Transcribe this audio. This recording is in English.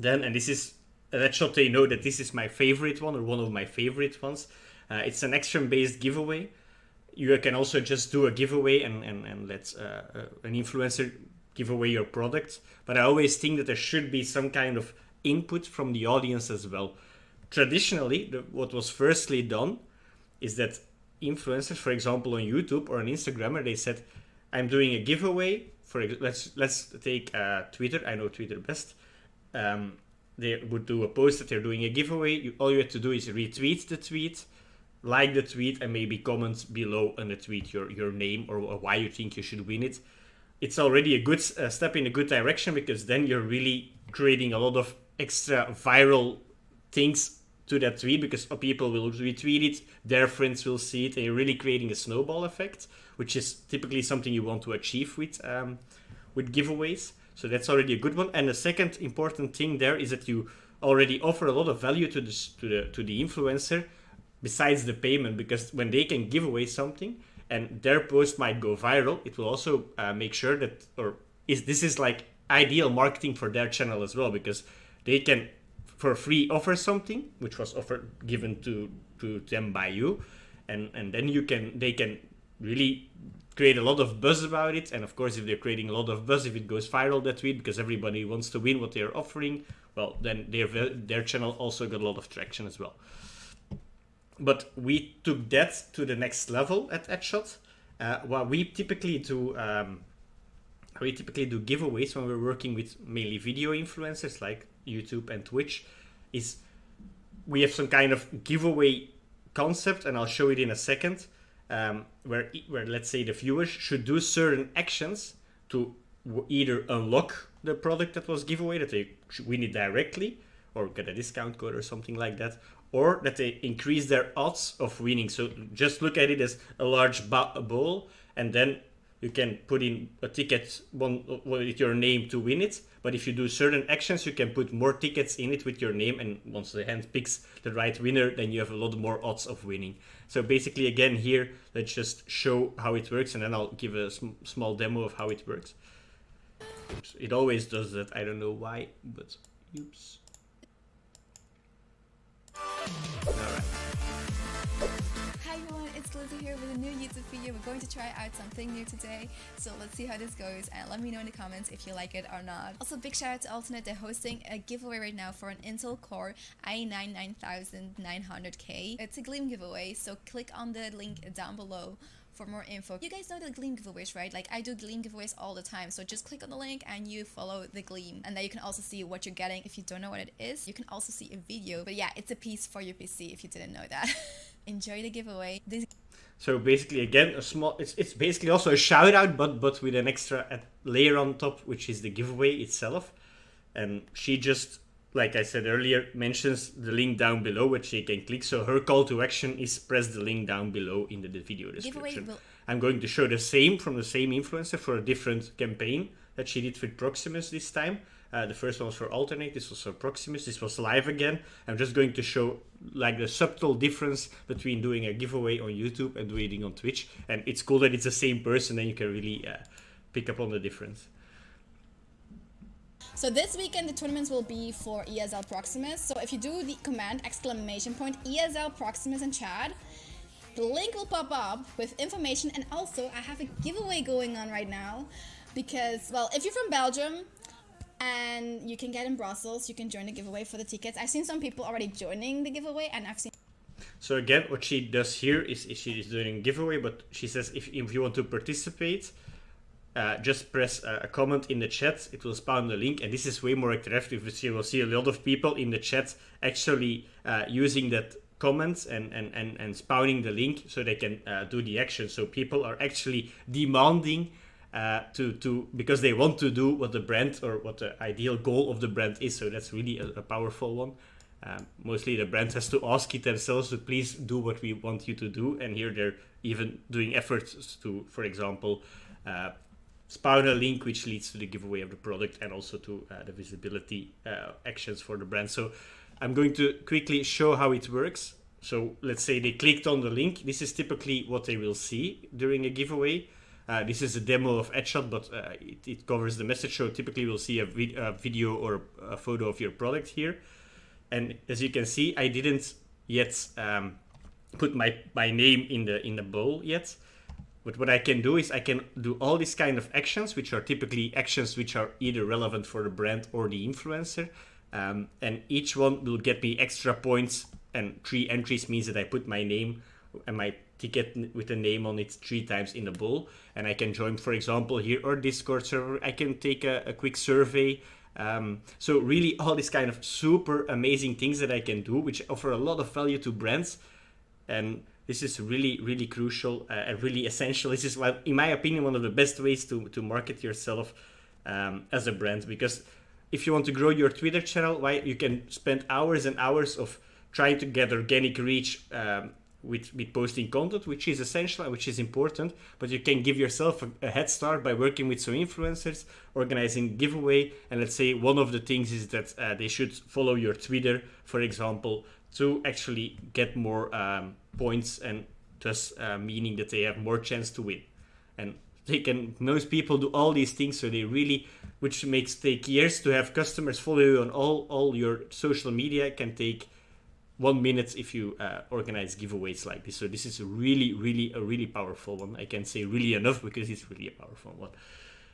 Then, and this is that shot, they know that this is my favorite one or one of my favorite ones. It's an action-based giveaway. You can also just do a giveaway and let an influencer give away your product. But I always think that there should be some kind of input from the audience as well. Traditionally, what was firstly done is that influencers, for example, on YouTube or on Instagram, they said, I'm doing a giveaway. Let's take Twitter. I know Twitter best. They would do a post that they're doing a giveaway. All you have to do is retweet the tweet, like the tweet, and maybe comment below on the tweet your name or why you think you should win it. It's already a good step in a good direction, because then you're really creating a lot of extra viral things to that tweet, because people will retweet it, their friends will see it, and you're really creating a snowball effect, which is typically something you want to achieve with giveaways. So that's already a good one. And the second important thing there is that you already offer a lot of value to the influencer besides the payment, because when they can give away something and their post might go viral, it will also make sure that, this is like ideal marketing for their channel as well, because they can for free offer something which was given to them by you, and then they can really create a lot of buzz about it. And of course, if they're creating a lot of buzz, if it goes viral, that tweet, because everybody wants to win what they're offering, well, then their channel also got a lot of traction as well. But we took that to the next level at Adshot. What we typically do giveaways when we're working with mainly video influencers like YouTube and Twitch, is we have some kind of giveaway concept, and I'll show it in a second, where let's say the viewers should do certain actions to either unlock the product that was giveaway, that they should win it directly, or get a discount code or something like that, or that they increase their odds of winning. So just look at it as a large bowl, and then you can put in a ticket with your name to win it. But if you do certain actions, you can put more tickets in it with your name, and once the hand picks the right winner, then you have a lot more odds of winning. So basically, again, here, let's just show how it works, and then I'll give a small demo of how it works. Oops. It always does that. I don't know why, but oops. Alright. Hi everyone, it's Lizzie here with a new YouTube video. We're going to try out something new today, so let's see how this goes, and let me know in the comments if you like it or not. Also, big shout out to Alternate. They're hosting a giveaway right now for an Intel Core i9 9900K. It's a Gleam giveaway, so click on the link down below for more info. You guys know the Gleam giveaways, right? Like, I do Gleam giveaways all the time, so just click on the link and you follow the Gleam, and then you can also see what you're getting. If you don't know what it is, you can also see a video, but yeah, it's a piece for your PC if you didn't know that. Enjoy the giveaway. So basically, again, it's basically also a shout out, but with an extra layer on top, which is the giveaway itself. And she just, like I said earlier, mentions the link down below, which you can click. So her call to action is press the link down below in the video description. I'm going to show the same from the same influencer for a different campaign that she did with Proximus this time. The first one was for Alternate, this was for Proximus, this was live again. I'm just going to show like the subtle difference between doing a giveaway on YouTube and doing it on Twitch. And it's cool that it's the same person, and you can really pick up on the difference. So this weekend the tournaments will be for ESL Proximus. So if you do the command !ESL Proximus in chat, the link will pop up with information. And also I have a giveaway going on right now, because, well, if you're from Belgium and you can get in Brussels, you can join the giveaway for the tickets. I've seen some people already joining the giveaway, and I've seen... So again, what she does here is she is doing a giveaway, but she says if you want to participate, just press a comment in the chat. It will spawn the link, and this is way more interactive. You will see a lot of people in the chat actually using that comment and spawning the link so they can do the action. So people are actually demanding because they want to do what the brand or what the ideal goal of the brand is. So that's really a powerful one. Mostly the brand has to ask it themselves to please do what we want you to do, and here they're even doing efforts to, for example, spawn a link which leads to the giveaway of the product, and also to the visibility actions for the brand. So I'm going to quickly show how it works. So let's say they clicked on the link. This is typically what they will see during a giveaway. This is a demo of Headshot, but it covers the message. So typically we'll see a video or a photo of your product here. And as you can see, I didn't yet put my name in the bowl yet. But what I can do is I can do all these kind of actions, which are typically actions which are either relevant for the brand or the influencer. And each one will get me extra points, and 3 entries means that I put my name and my ticket with a name on it 3 times in the bowl. And I can join, for example, here our Discord server. I can take a quick survey. So really all these kind of super amazing things that I can do, which offer a lot of value to brands. And this is really, really crucial and really essential. This is, well, in my opinion, one of the best ways to market yourself as a brand. Because if you want to grow your Twitter channel, you can spend hours and hours of trying to get organic reach with posting content, which is essential and which is important. But you can give yourself a head start by working with some influencers, organizing giveaway. And let's say one of the things is that they should follow your Twitter, for example, to actually get more points, and thus meaning that they have more chance to win. And most people do all these things, so they really, which makes take years to have customers follow you on all your social media, can take 1 minute if you organize giveaways like this. So this is really, really a really powerful one. I can't say really enough because it's really a powerful one.